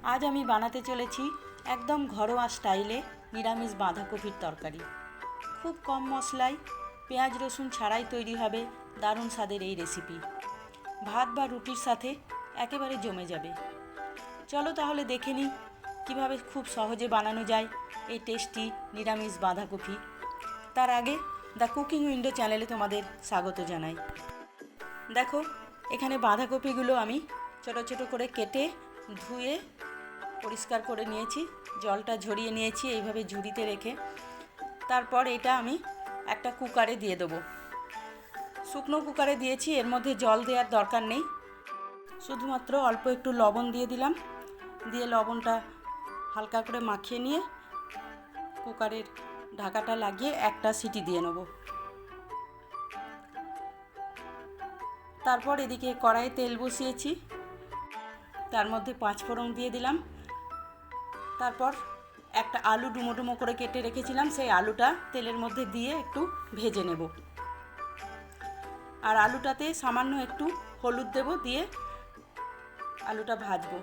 আজ আমি বানাতে চলেছি একদম ঘরোয়া স্টাইলে নিরামিষ বাঁধাকপির তরকারি। খুব কম মশলায় পেঁয়াজ রসুন ছাড়াই তৈরি হবে দারুণ স্বাদের এই রেসিপি। ভাত বা রুটির সাথে একেবারে জমে যাবে। চলো তাহলে দেখে নিই কীভাবে খুব সহজে বানানো যায় এই টেস্টি নিরামিষ বাঁধাকপি। তার আগে দ্য কুকিং উইন্ডো চ্যানেলে তোমাদের স্বাগত জানাই। দেখো, এখানে বাঁধাকপিগুলো আমি ছোট ছোট করে কেটে ধুয়ে পরিষ্কার করে নিয়েছি, জলটা ঝরিয়ে নিয়েছি এইভাবে ঝুড়িতে রেখে। তারপর এটা আমি একটা কুকারে দিয়ে দেবো। শুকনো কুকারে দিয়েছি, এর মধ্যে জল দেওয়ার দরকার নেই, শুধুমাত্র অল্প একটু লবণ দিয়ে দিলাম। দিয়ে লবণটা হালকা করে মাখিয়ে নিয়ে কুকারের ঢাকাটা লাগিয়ে একটা সিটি দিয়ে নেব। তারপর এদিকে কড়াইয়ে তেল বসিয়েছি, তার মধ্যে 5 ফোড়ন দিয়ে দিলাম। তারপর একটা আলু ডুমো ডুমো করে কেটে রেখেছিলাম, সেই আলুটা তেলের মধ্যে দিয়ে একটু ভেজে নেব। আর আলুটাতে সামান্য একটু হলুদ দেব, দিয়ে আলুটা ভাজবো।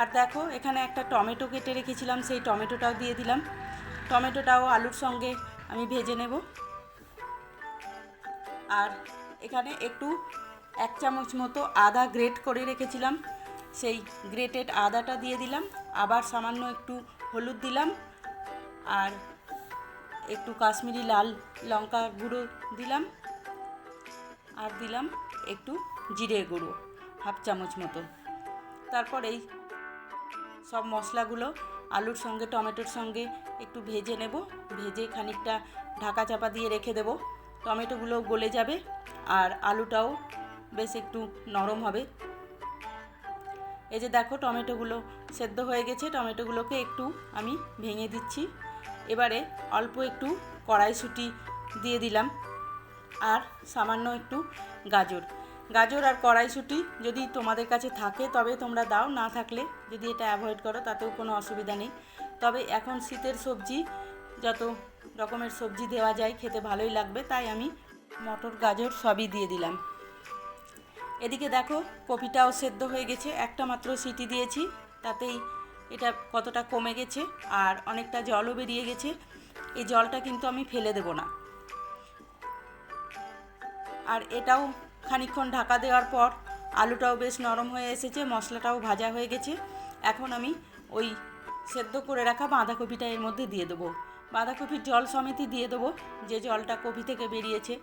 আর দেখো, এখানে একটা টমেটো কেটে রেখেছিলাম, সেই টমেটোটাও দিয়ে দিলাম। টমেটোটাও আলুর সঙ্গে আমি ভেজে নেব। আর এখানে একটু 1 চামচ মতো আদা গ্রেট করে রেখেছিলাম, সেই গ্রেটেড আদাটা দিয়ে দিলাম। আবার সামান্য একটু হলুদ দিলাম, আর একটু কাশ্মীরি লাল লঙ্কা গুঁড়ো দিলাম, আর দিলাম একটু জিরে গুঁড়ো 1/2 চামচ মতো। তারপর এই সব মশলাগুলো আলুর সঙ্গে টমেটোর সঙ্গে একটু ভেজে নেব। ভেজে খানিকটা ঢাকা চাপা দিয়ে রেখে দেব। টমেটোগুলো গলে যাবে আর আলুটাও বেশ একটু নরম হবে। এই যে দেখো, টমেটোগুলো সেদ্ধ হয়ে গেছে। টমেটোগুলোকে একটু আমি ভেঙে দিচ্ছি। এবারে অল্প একটু কড়াইশুঁটি দিয়ে দিলাম, আর সামান্য একটু গাজর আর কড়াইশুঁটি যদি তোমাদের কাছে থাকে তবে তোমরা দাও, না থাকলে যদি এটা অ্যাভয়েড করো তাতেও কোনো অসুবিধা নেই। তবে এখন শীতের সবজি যত রকমের সবজি দেওয়া যায় খেতে ভালোই লাগবে, তাই আমি মটর গাজর সবই দিয়ে দিলাম। এদিকে দেখো, কপিটাও সেদ্ধ হয়ে গেছে, একটা মাত্র সিটি দিয়েছি, তাতেই এটা কতটা কমে গেছে আর অনেকটা জলও বেরিয়ে গেছে। এই জলটা কিন্তু আমি ফেলে দেব না। আর এটাও খানিকক্ষণ ঢাকা দেওয়ার পর আলুটাও বেশ নরম হয়ে এসেছে, মশলাটাও ভাজা হয়ে গেছে। এখন আমি ওই সেদ্ধ করে রাখা বাঁধাকপিটা এর মধ্যে দিয়ে দেবো। বাঁধাকপির জল সমেতই দিয়ে দেবো, যে জলটা কপি থেকে বেরিয়েছে,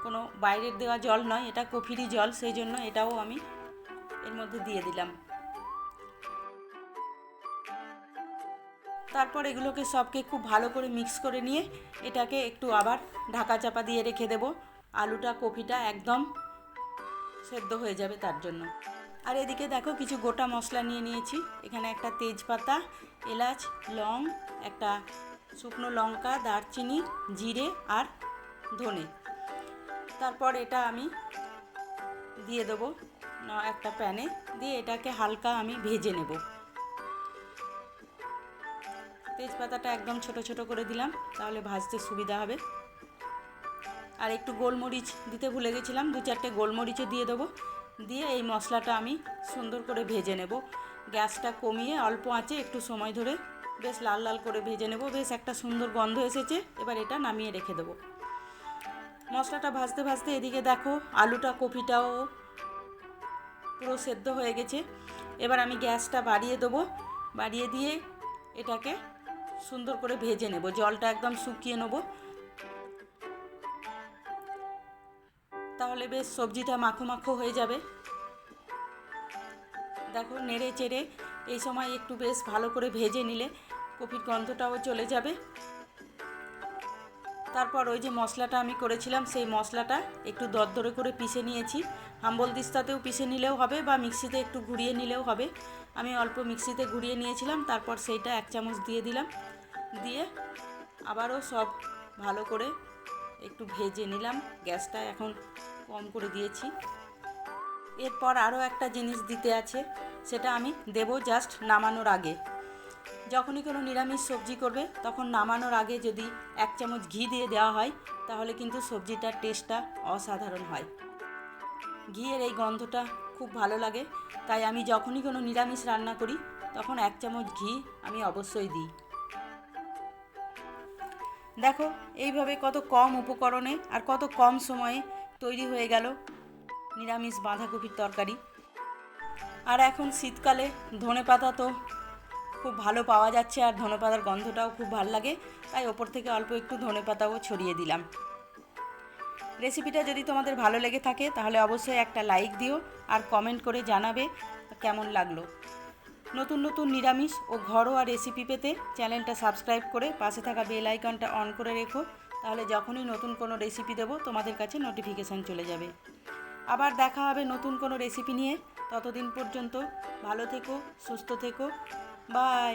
কোনো বাইরের দেওয়া জল নয়, এটা কপিরই জল, সেই জন্য এটাও আমি এর মধ্যে দিয়ে দিলাম। তারপর এগুলোকে সবকে খুব ভালো করে মিক্স করে নিয়ে এটাকে একটু আবার ঢাকা চাপা দিয়ে রেখে দেব। আলুটা কপিটা একদম সেদ্ধ হয়ে যাবে তার জন্য। আর এদিকে দেখো, কিছু গোটা মশলা নিয়ে নিয়েছি। এখানে একটা তেজপাতা, এলাচ, লং, একটা শুকনো লঙ্কা, দারচিনি, জিরে আর ধনে। তারপর এটা আমি দিয়ে দেবো একটা প্যানে, দিয়ে এটাকে হালকা আমি ভেজে নেব। তেজপাতাটা একদম ছোট ছোট করে দিলাম, তাহলে ভাজতে সুবিধা হবে। আর একটু গোলমরিচ দিতে ভুলে গেছিলাম, 2-4টে গোলমরিচও দিয়ে দেবো। দিয়ে এই মশলাটা আমি সুন্দর করে ভেজে নেব। গ্যাসটা কমিয়ে অল্প আঁচে একটু সময় ধরে বেশ লাল লাল করে ভেজে নেব। বেশ একটা সুন্দর গন্ধ এসেছে, এবার এটা নামিয়ে রেখে দেবো। মশলাটা ভাজতে ভাজতে এদিকে দেখো, আলুটা কপিটাও পুরো সেদ্ধ হয়ে গেছে। এবার আমি গ্যাসটা বাড়িয়ে দেবো, বাড়িয়ে দিয়ে এটাকে সুন্দর করে ভেজে নেব। জলটা একদম শুকিয়ে নেব, তাহলে বেশ সবজিটা মাখো মাখো হয়ে যাবে। দেখো, নেড়ে চেড়ে এই সময় একটু বেশ ভালো করে ভেজে নিলে কপির গন্ধটাও চলে যাবে। তারপর ওই যে মশলাটা আমি করেছিলাম, সেই মশলাটা একটু দরদরে করে পিষে নিয়েছি। হাম্বলদিস্তাতেও পিষে নিলেও হবে বা মিক্সিতে একটু ঘুরিয়ে নিলেও হবে। আমি অল্প মিক্সিতে ঘুরিয়ে নিয়েছিলাম, তারপর সেইটা 1 চামচ দিয়ে দিলাম। দিয়ে আবারও সব ভালো করে একটু ভেজে নিলাম। গ্যাসটা এখন কম করে দিয়েছি। এরপর আরও একটা জিনিস দিতে আছে, সেটা আমি দেব জাস্ট নামানোর আগে। যখনই কোনো নিরামিষ সবজি করবে তখন নামানোর আগে যদি 1 চামচ ঘি দিয়ে দেওয়া হয়, তাহলে কিন্তু সবজিটার টেস্টটা অসাধারণ হয়। ঘিয়ের এই গন্ধটা খুব খুব ভালো লাগে, তাই আমি যখনই কোনো নিরামিষ রান্না করি তখন 1 চামচ ঘি আমি অবশ্যই দিই। দেখো এইভাবে কত কম উপকরণে আর কত কম সময়ে তৈরি হয়ে গেল নিরামিষ বাঁধাকপির তরকারি। আর এখন শীতকালে ধনেপাতা তো খুব ভালো পাওয়া যাচ্ছে, আর ধনেপাতার গন্ধটাও খুব ভালো লাগে, তাই ওপর থেকে অল্প একটু ধনেপাতাও ছড়িয়ে দিলাম। রেসিপিটা যদি তোমাদের ভালো লেগে থাকে তাহলে অবশ্যই একটা লাইক দিও আর কমেন্ট করে জানাবে কেমন লাগলো। নতুন নতুন নিরামিষ ও ঘরোয়া রেসিপি পেতে চ্যানেলটা সাবস্ক্রাইব করে পাশে থাকা বেল আইকনটা অন করে রেখো, তাহলে যখনই নতুন কোনো রেসিপি দেবো তোমাদের কাছে নোটিফিকেশান চলে যাবে। আবার দেখা হবে নতুন কোনো রেসিপি নিয়ে। ততদিন পর্যন্ত ভালো থেকো, সুস্থ থেকো, বাই।